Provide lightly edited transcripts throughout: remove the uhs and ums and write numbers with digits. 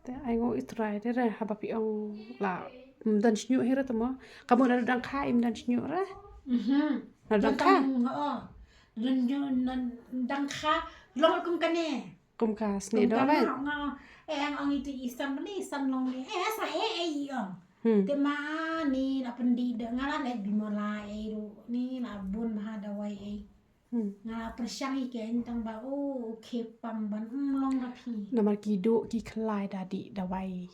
Te ai ngo itrai de re haba pi ong la dan snyu hira tamo. Kamu na dang kha im dan snyu re. Na dang kha. Dang kha long kum kane. Kum ka sni do ba. Ang ang itu isam ni san long ni. Sa ai ong. Te ma ni la pendi de ngala le bimola ru ni la bun ha da wai ai. Ngala persyang iken tang ba ke pam ban long ra pi. Namar kido ki khlai dadi dawai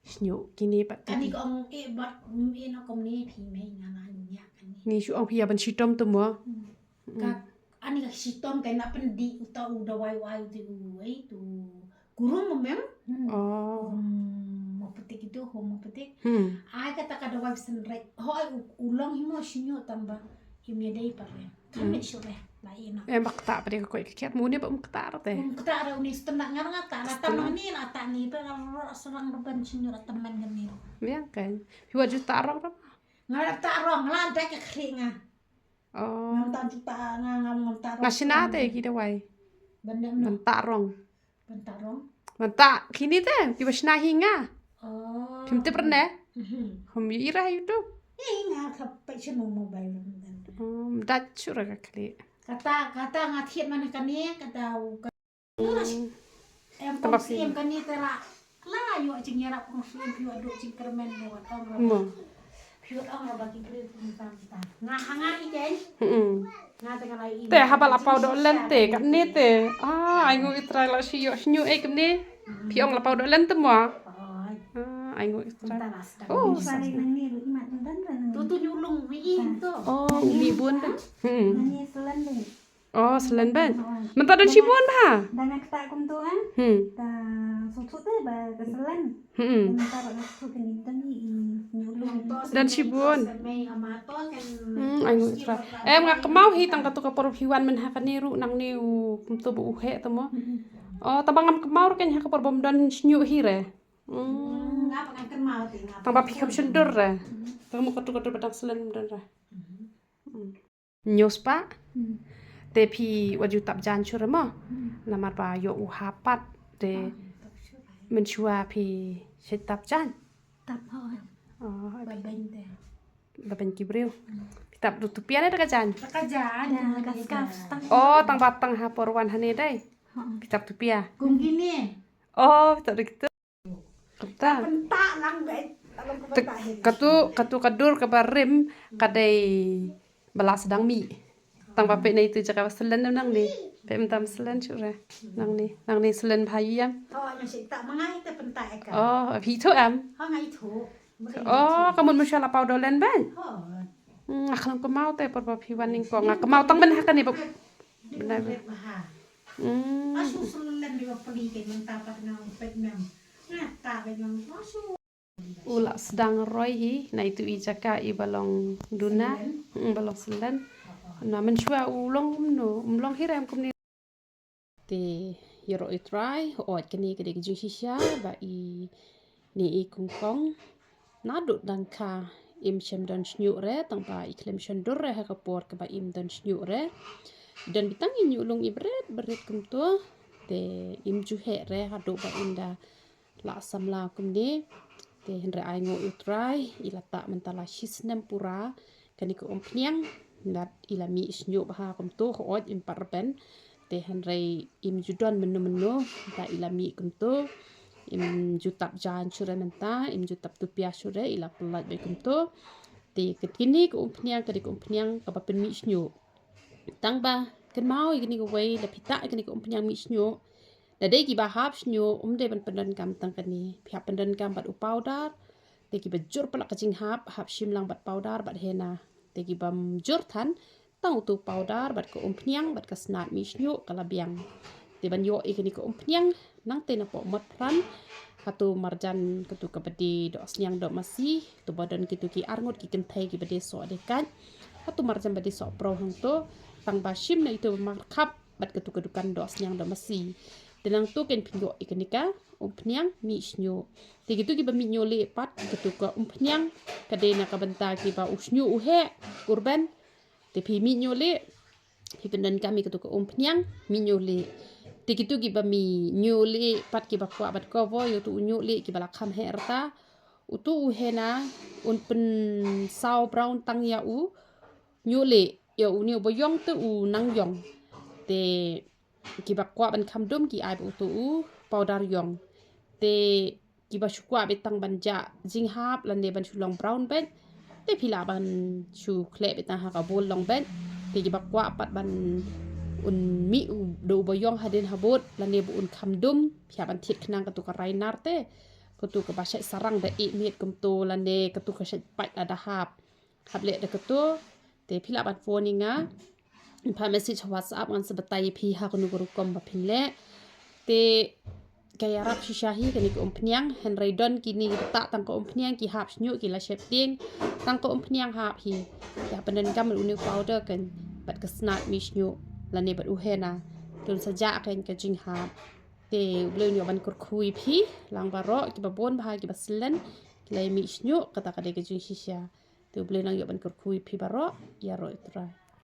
snyu kini pat. Ani ko ong bat no kom ni pi me ngala nya kan ni. Ni shu ong pia ban shitom tamo. Ka ani ka sitom kay na pendi uta uda wai tu ai tu gurung memang. Mau petik itu mau petik. Ai kata kada wai senrek. Hoi ulang himo sinyo tambah himnya dai pare. Kami sure lain. Makta pa de ko kiat mu ni ba makta te. Makta ra unis tenang ngata la tamang ni la ta ni pa serang reban sinyo la teman gani. Biang kan. Hiwa juta rong ra. Ngala ta rong la ta ke kringa. Ngam juta ngam ta rong. Ngasina te ki dawai. Benem Menta rong. Bentar rong. Menta kini te ki basna hinga. Pimte perne. Hum ira yudo. Inga kapay siya nung mobile. Dat sura ka kali. Kata ngathiat mana kani kata em pong kani tera layo cing yara pong piu adu cing kermen lewat ong. Piu ong bagi kri tentang kita. Ngahanga iken. Ngata kalai ini. Te habal apau do lente kan ni te. Ai ngo itrai la si yo snyu e kam ni. Pi ong lapau do lente mo. Ai ngo itrai. Sari nang ni lu imat dan tu nyulung wi itu. Umi bun. Nani selan ni. Selen ban. Menta dan si bun ba? Dan nak tak kum tu kan. Ta susu tu ba selan. Menta ba susu kan ni nyulung. Dan si bun. Ai ngo itrai. Ngak kemau hi tang katu kapor hiwan men ha kaniru nang niu kumtu bu uhe tamo. Tabangam kemau kan ha kapor bom dan snyu hi re. Tang ba pikap sendur re. Tang mo katu batang selen dan re. Nyos pa. Te pi waju tap jan chura mo. Namar ba yo u hapat te menchua pi setap jan. Tap hoi. Babeng te. Babeng kibril. Tap tutupian ada kajan. Kajan. Kaskaf. Tang batang ha porwan hane dai. Pitap tupia. Kung gini. Pitap gitu. Kata. Pentak lang bet. Katu kadur kabarim kadai balas sedang mi. Tang bape na itu jaka selen nang ni. Pe mentam selen chura. Nang ni selen phayam. Masih tak mangai te pentak ka. Phi tho am. Ngai thu. Kamun masyaallah pau dolen ban. Aklam ko mau te por phi waning ko ngak mau tang ben hakani ba. Benar. Asu selen di peli ke mentapat nang pet mem. Nah, ta be yang asu. Ula sedang roy hi na itu ijaka i balong duna balong selen na menchua ulong umlong hiram kumni ti yoro itrai ot kani kede ju hisha ba i ni i kungkong na do dan ka im chem dan snyu re tang ba i klem shendur re ha kapor ka ba im dan snyu re dan bitang i nyulung i beret kumto te im ju he re ha do ba inda la samla kumni te henre ai ngo utrai ilata mentala shisnem pura kani ko ompniang nat ilami snyu baha kumto ot imparben te henre im judon menu ta ilami kumto im jutap jan shure menta im jutap tupia shure ila pelat be kumto te ketini ko ompniang kani ko ompniang ka pen mi snyu tang ba ken mau igni ko wei la pita kani ko ompniang mi snyu Dadai ki bahap snyu umde ban pendan kam tang kani pihak pendan kam bat upawdar te ki bajur pelak kacing hap shimlang bat powdar bat hena te ki bam jur than tang tu powdar bat ko umpniang bat ka snat mi snyu kala biang te ban yo ikani ko umpniang nang te na po mot pran katu marjan katu kabadi do snyang do masi tu badan kitu ki arngot ki kentai ki bade so adekan katu marjan bade so pro hang to tang bashim na itu markap bat katu kedukan do snyang do masi Tenang tu kan pinjok ikanika umpniang mi snyu. Ti gitu ki ba mi nyole pat gitu ka umpniang kadena ka benta ki ba usnyu uhe kurban. Ti pi mi nyole pi pendan kami gitu ka umpniang mi nyole. Tikitu ki bami nyuli pat ki bakwa bat kovo yo tu nyuli ki balakam herta utu uhena un pen sao brown tang ya u nyuli yo u niu boyong tu u nang yong te ki bakwa ban kamdum ki ai utu u powder yong te ki basukwa betang banja jinghap lande ban sulong brown ben te pila ban su kle betang ha ka bol long ben te ki bakwa pat ban un mi u do boyong hadin habot lane bu un kamdum pia ban thit khnang katu ka rainar te katu ka basai sarang da e met kumto lane katu ka shat pat ada hap le de katu te pila ban phoninga pa message WhatsApp ngan sebetai pi ha kunu guru kom ba pinle te kaya rap shishahi kini ke umpniang Henry Don kini beta tang ko umpniang ki hap snyu ki la shepting tang ko umpniang hap hi ya penen kam unu powder kan bat ka snat mi snyu lane bat uhena tun saja kan ke jing hap te bleu ni ban kur khui phi lang baro ki ba bon bha ki baslen lai mi snyu kata ka de ke jing shisha te bleu nang yo ban kur khui phi baro ya ro itra